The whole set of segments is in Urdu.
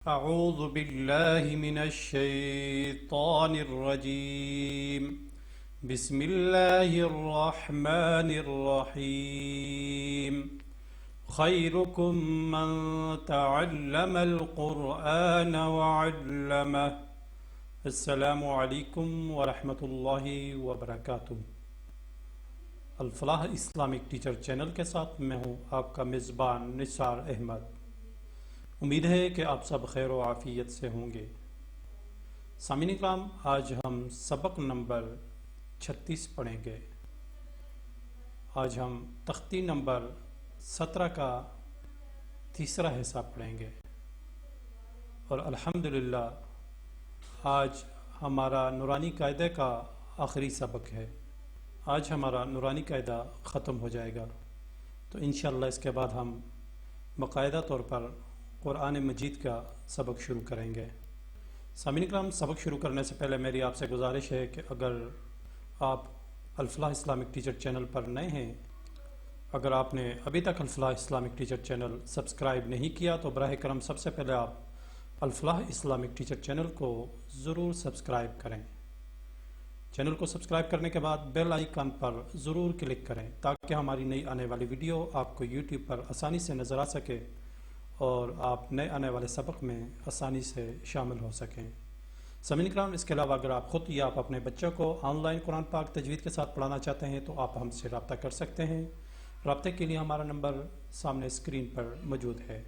أعوذ بالله من الشيطان الرجيم. بسم الله الرحمن الرحيم. خيركم من تعلم القرآن وعلمه. السلام علیکم ورحمۃ اللہ وبرکاتہ. الفلاح اسلامک ٹیچر چینل کے ساتھ میں ہوں آپ کا میزبان نثار احمد. امید ہے کہ آپ سب خیر و عافیت سے ہوں گے. سامعین کرام، آج ہم سبق نمبر 36 پڑھیں گے. آج ہم تختی نمبر 17 کا تیسرا حصہ پڑھیں گے اور الحمدللہ آج ہمارا نورانی قاعدے کا آخری سبق ہے. آج ہمارا نورانی قاعدہ ختم ہو جائے گا تو انشاءاللہ اس کے بعد ہم باقاعدہ طور پر قرآن مجید کا سبق شروع کریں گے. سامعین کرام، سبق شروع کرنے سے پہلے میری آپ سے گزارش ہے کہ اگر آپ الفلاح اسلامک ٹیچر چینل پر نئے ہیں، اگر آپ نے ابھی تک الفلاح اسلامک ٹیچر چینل سبسکرائب نہیں کیا تو براہ کرم سب سے پہلے آپ الفلاح اسلامک ٹیچر چینل کو ضرور سبسکرائب کریں. چینل کو سبسکرائب کرنے کے بعد بیل آئیکن پر ضرور کلک کریں تاکہ ہماری نئی آنے والی ویڈیو آپ کو یوٹیوب پر آسانی سے نظر آ سکے اور آپ نئے آنے والے سبق میں آسانی سے شامل ہو سکیں. سامعین کرام، اس کے علاوہ اگر آپ خود یا آپ اپنے بچوں کو آن لائن قرآن پاک تجوید کے ساتھ پڑھانا چاہتے ہیں تو آپ ہم سے رابطہ کر سکتے ہیں. رابطے کے لیے ہمارا نمبر سامنے اسکرین پر موجود ہے.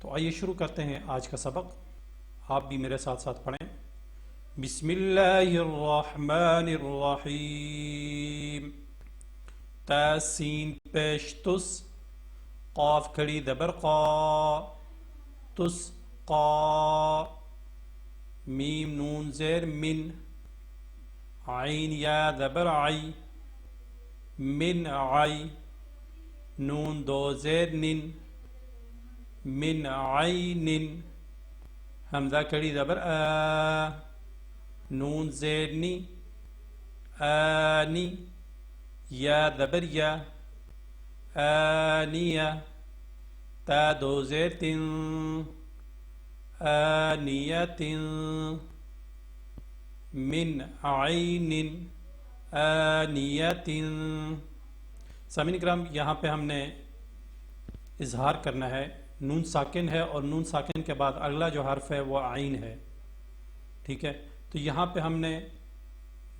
تو آئیے شروع کرتے ہیں آج کا سبق. آپ بھی میرے ساتھ ساتھ پڑھیں. بسم اللہ الرحمن الرحیم. تاسین پیش تس، قاف کھڑی دبر قا، تس قا، میم نون زیر من، عین یا دبر عی، من عی، نون دو زیر نن، من عین، حمزہ کھڑی دبر آ، نون زیر نی، آنی، یا دبر یا، آنیہ، تا دو زیر تن، آنیت، من عین، آنیت. سامعین کرام، یہاں پہ ہم نے اظہار کرنا ہے. نون ساکن ہے اور نون ساکن کے بعد اگلا جو حرف ہے وہ عین ہے. ٹھیک ہے، تو یہاں پہ ہم نے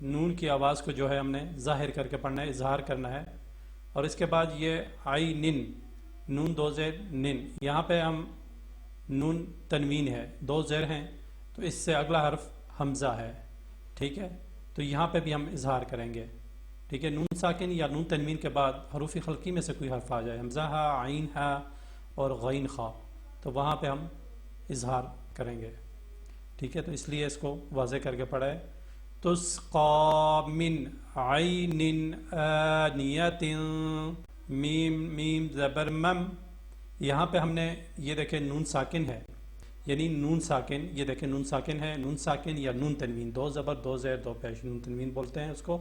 نون کی آواز کو جو ہے ہم نے ظاہر کر کے پڑھنا ہے، اظہار کرنا ہے. اور اس کے بعد یہ آئی نن، نون دو زیر نن، یہاں پہ ہم نون تنوین ہے، دو زیر ہیں تو اس سے اگلا حرف حمزہ ہے. ٹھیک ہے، تو یہاں پہ بھی ہم اظہار کریں گے. ٹھیک ہے، نون ساکن یا نون تنوین کے بعد حروف خلقی میں سے کوئی حرف آ جائے، حمزہ ہا، عین ہا اور غین خا، تو وہاں پہ ہم اظہار کریں گے. ٹھیک ہے، تو اس لیے اس کو واضح کر کے پڑھیں. تسقى من عین آنیت، میم میم زبر مم. یہاں پہ ہم نے یہ دیکھیں نون ساکن ہے، یعنی نون ساکن، یہ دیکھیں نون ساکن ہے. نون ساکن یا نون تنوین، دو زبر دو زیر دو پیش، نون تنوین بولتے ہیں اس کو.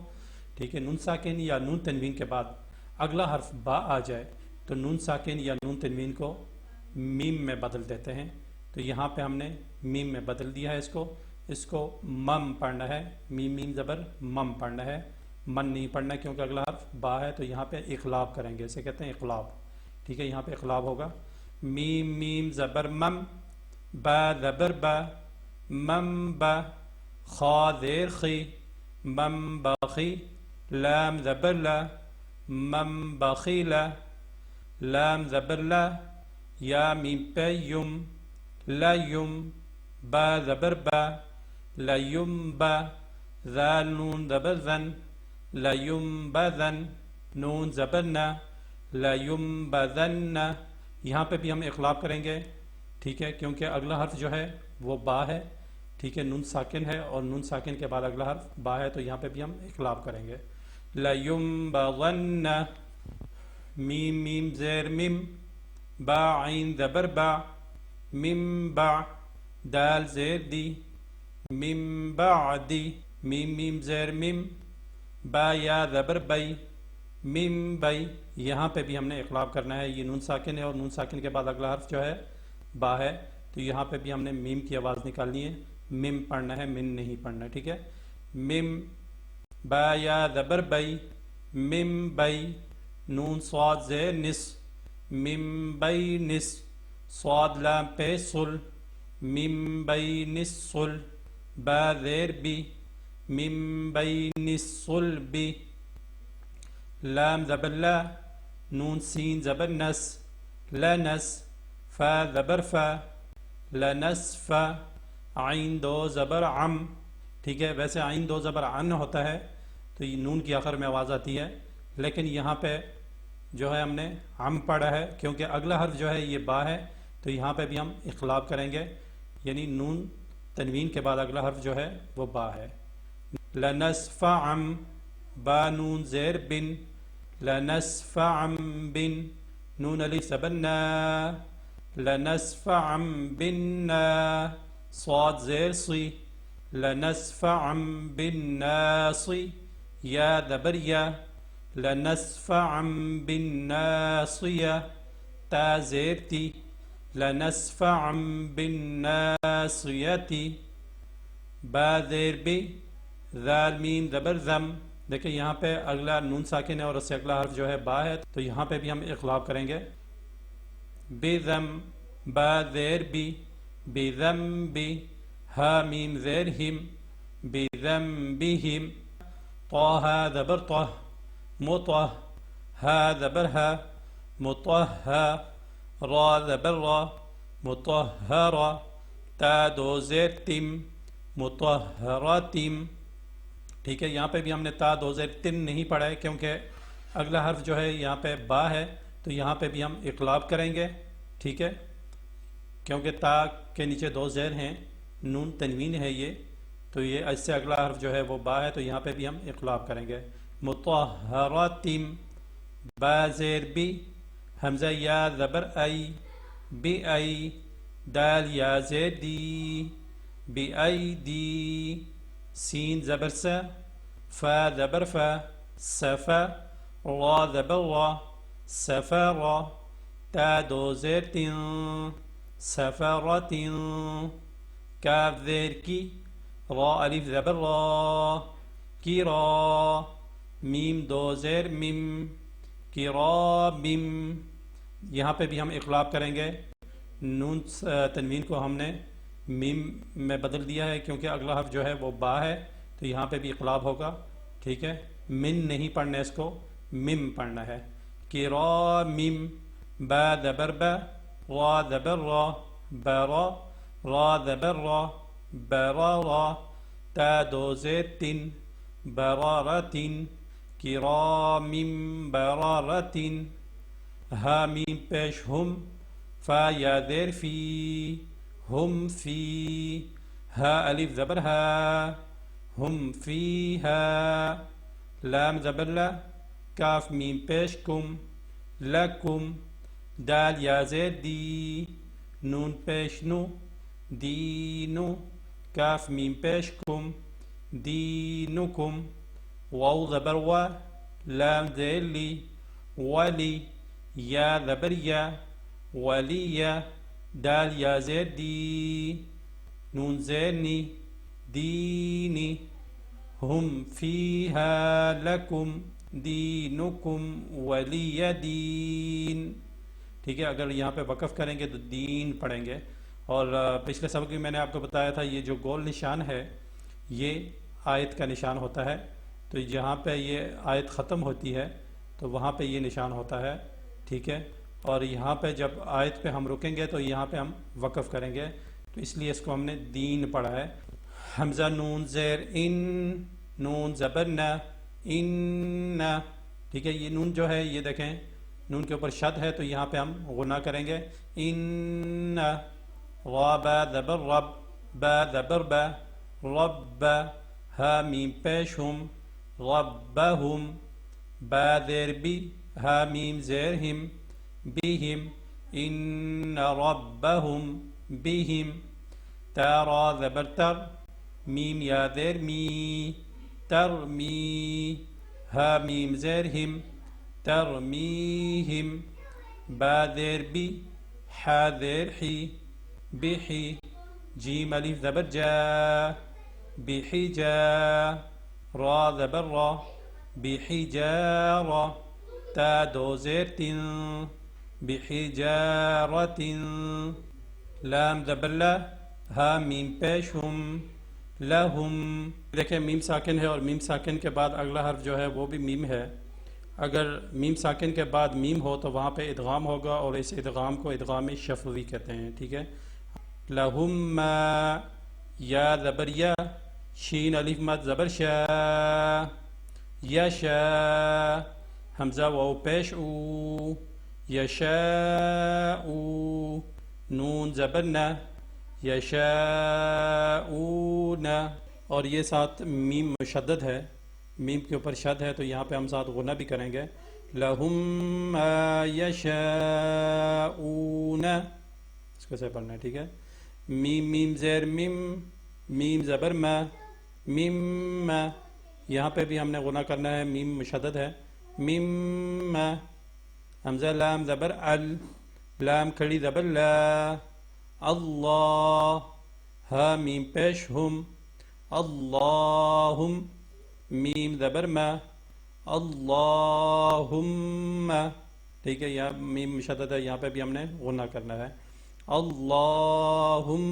ٹھیک ہے، نون ساکن یا نون تنوین کے بعد اگلا حرف با آ جائے تو نون ساکن یا نون تنوین کو میم میں بدل دیتے ہیں. تو یہاں پہ ہم نے میم میں بدل دیا ہے. اس کو مم پڑھنا ہے، میم میم زبر مم پڑھنا ہے، من نہیں پڑھنا کیونکہ اگلا حرف با ہے. تو یہاں پہ اقلاب کریں گے، اسے کہتے ہیں اقلاب. ٹھیک ہے، یہاں پہ اقلاب ہوگا. میم میم زبر مم، با زبر با، مم با، خا زیر خی، مم باخی، لام زبر لا، مم باخی لا، لام زبر لا، یا میم پہ یم، لا یم، با زبر با، لَيُنْبَ، ذال نون زبر زن، لَيُنْبَذَن، نون زبر نا، لَيُنْبَذَنَّ. یہاں پہ بھی ہم اقلاب کریں گے. ٹھیک ہے، کیونکہ اگلا حرف جو ہے وہ با ہے. ٹھیک ہے، نون ساکن ہے اور نون ساکن کے بعد اگلا حرف با ہے، تو یہاں پہ بھی ہم اقلاب کریں گے. لَيُنْبَذَنَّ، میم میم زیر میم، با عین زبر با، میم با، دال زیر دی، میم بعدی، میم میم زیر میم، با یا زبر بئی، میم بئی. یہاں پہ بھی ہم نے اقلاب کرنا ہے. یہ نون ساکن ہے اور نون ساکن کے بعد اگلا حرف جو ہے با ہے. تو یہاں پہ بھی ہم نے میم کی آواز نکالنی ہے، مم پڑھنا ہے، من نہیں پڑھنا، ٹھیک ہے. مم با یا زبر بئی، مم بئی، نون صاد زیر نس، مم بئی نس، صاد لام پیش سل، مم بئی نس سل، با زیر بی، مم بئی نس سل بی، لام زبر لا، نون سین زبر نس، لنس، فا زبر فا، لنسف، عین دو زبر عم. ٹھیک ہے، ویسے عین دو زبر عن ہوتا ہے تو یہ نون کی آخر میں آواز آتی ہے، لیکن یہاں پہ جو ہے ہم نے عم پڑھا ہے کیونکہ اگلا حرف جو ہے یہ با ہے، تو یہاں پہ بھی ہم اخلاب کریں گے، یعنی نون تنوین کے بعد اگلا حرف جو ہے وہ با ہے. لنسفعا، با نون زیر بن، لنسفعا بن، نون الف زبر نا، لنسفعا بالنا، صاد زیر صی، لنسفعا بالناصی، یا زبر یا، لنسفعا بالناصیہ، تا زیر تی، لنسفعا بالناصیتی، با زیر بی، ذال میم زبر ذم. دیکھیں یہاں پہ اگلا نون ساکن ہے اور اس سے اگلا حرف جو ہے با ہے، تو یہاں پہ بھی ہم اخلاق کریں گے. بذم، با زیر بی، بذم بی، ہا میم زیر ہم، بذم بہم، طہ زبر طہ، مطہ، ہا زبر ہا، مطہا، را زبر را، مطہرا، تا دو زیر تم، مطہراتم. ٹھیک ہے، یہاں پہ بھی ہم نے تا دو زیر تن نہیں پڑھا ہے کیونکہ اگلا حرف جو ہے یہاں پہ با ہے، تو یہاں پہ بھی ہم اقلاب کریں گے. ٹھیک ہے، کیونکہ تا کے نیچے دو زیر ہیں، نون تنوین ہے یہ، تو یہ اس سے اگلا حرف جو ہے وہ با ہے، تو یہاں پہ بھی ہم اقلاب کریں گے. مطہراتم، با زیر بی، حمزہ یا زبر ای، بی ای، دال یا زیر دی، بی ای دی، سین زبر سا، فا زبر فا، سفا، را زبر را، سفرا، تا دو زیر تن، سفرتن، کاف زیر کی، را الف زبر را، کی را، میم دو زیر مم، کرامم. یہاں پہ بھی ہم اقلاب کریں گے، نون تنوین کو ہم نے میم میں بدل دیا ہے کیونکہ اگلا حرف جو ہے وہ با ہے، تو یہاں پہ بھی اقلاب ہوگا. ٹھیک ہے، من نہیں پڑھنا اس کو، مم پڑھنا ہے. کرامم، با زبر با، را زبر را، برا، را زبر را، برارا، تا دو زیر تن، برارتن، کرامم برارتن، ہا میم پیش ہم، فا یا زیر فی، ہم فی، ہا الف زبر ہا، ہم فی ہا، لام زبر لا، کاف میم پیش کم، لکم، دال یا زیر دی، نون پیش نو، دینو، کاف میم پیش کم، دینکم، واو زبر وا، لام زیر لی، ولی، یا زبر یا، ولیہ، دال یا زیر دی، نون زیر نی، دینی، ہم فیہا لکم دینکم ولی دین. ٹھیک ہے، اگر یہاں پہ وقف کریں گے تو دین پڑھیں گے. اور پچھلے سبق میں نے آپ کو بتایا تھا یہ جو گول نشان ہے یہ آیت کا نشان ہوتا ہے، تو جہاں پہ یہ آیت ختم ہوتی ہے تو وہاں پہ یہ نشان ہوتا ہے. ٹھیک ہے، اور یہاں پہ جب آیت پہ ہم رکیں گے تو یہاں پہ ہم وقف کریں گے، تو اس لیے اس کو ہم نے دین پڑھا ہے. حمزہ نون زیر ان، نون زبر نہ، ان. ٹھیک ہے، یہ نون جو ہے یہ دیکھیں نون کے اوپر شد ہے تو یہاں پہ ہم غنہ کریں گے. ان، را با زبر رب، با زبر با، رب، ہا میم پیش ہم، ربہم، با زیر بی، ہا میم زیر ہم، بہم، ان ربہم بہم، تا را زبر تر، میم یا زیر می، ترمی، ہا میم زیر ہم، ترمیہم، با زیر بی، حا زیر حی، بحی جیم الف زبر جا بحجا را زبر را بحجارة تا دو زیر تن بحجارة لام زبر لا ہا میم پیش ہم لہم دیکھیں میم ساکن ہے اور میم ساکن کے بعد اگلا حرف جو ہے وہ بھی میم ہے اگر میم ساکن کے بعد میم ہو تو وہاں پہ ادغام ہوگا اور اس ادغام کو ادغام شفوی کہتے ہیں ٹھیک ہے لہم ما یا زبر یا شین الف مد زبر شا یشا حمزہ واو پیش او یشاء نون زبر نہ یشاءون اور یہ ساتھ میم مشدد ہے میم کے اوپر شد ہے تو یہاں پہ ہم ساتھ غنہ بھی کریں گے لہم ما یشاءون اس کو سے پڑھنا ہے ٹھیک ہے میم میم زیر میم میم زبر ما میم ما یہاں پہ بھی ہم نے غنہ کرنا ہے میم مشدد ہے میم ما حمزہ لام زبر ال لام کھڑی زبر لا اللہ ہا میم پیش ہم اللہم میم زبر ما اللہم ٹھیک ہے یہاں میم مشدد ہے یہاں پہ بھی ہم نے غنہ کرنا ہے اللہم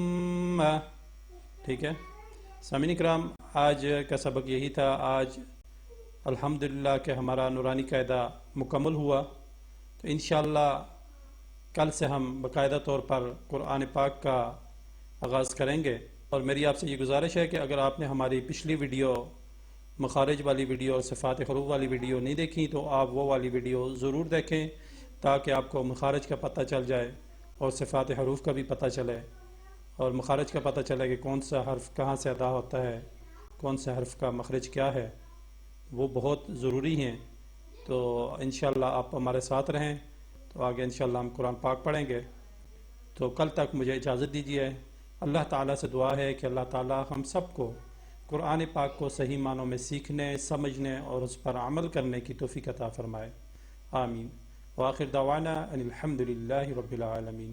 ٹھیک ہے سامعین کرام آج کا سبق یہی تھا آج الحمدللہ کہ ہمارا نورانی قاعدہ مکمل ہوا تو انشاءاللہ کل سے ہم باقاعدہ طور پر قرآن پاک کا آغاز کریں گے اور میری آپ سے یہ گزارش ہے کہ اگر آپ نے ہماری پچھلی ویڈیو مخارج والی ویڈیو اور صفات حروف والی ویڈیو نہیں دیکھی تو آپ وہ والی ویڈیو ضرور دیکھیں تاکہ آپ کو مخارج کا پتہ چل جائے اور صفات حروف کا بھی پتہ چلے اور مخارج کا پتہ چلے کہ کون سا حرف کہاں سے ادا ہوتا ہے کون سے حرف کا مخرج کیا ہے وہ بہت ضروری ہیں تو انشاءاللہ آپ ہمارے ساتھ رہیں تو آگے انشاءاللہ ہم قرآن پاک پڑھیں گے تو کل تک مجھے اجازت دیجیے اللہ تعالیٰ سے دعا ہے کہ اللہ تعالیٰ ہم سب کو قرآن پاک کو صحیح معنوں میں سیکھنے سمجھنے اور اس پر عمل کرنے کی توفیق عطا فرمائے آمین وآخر دعوانا ان الحمد للہ رب العالمین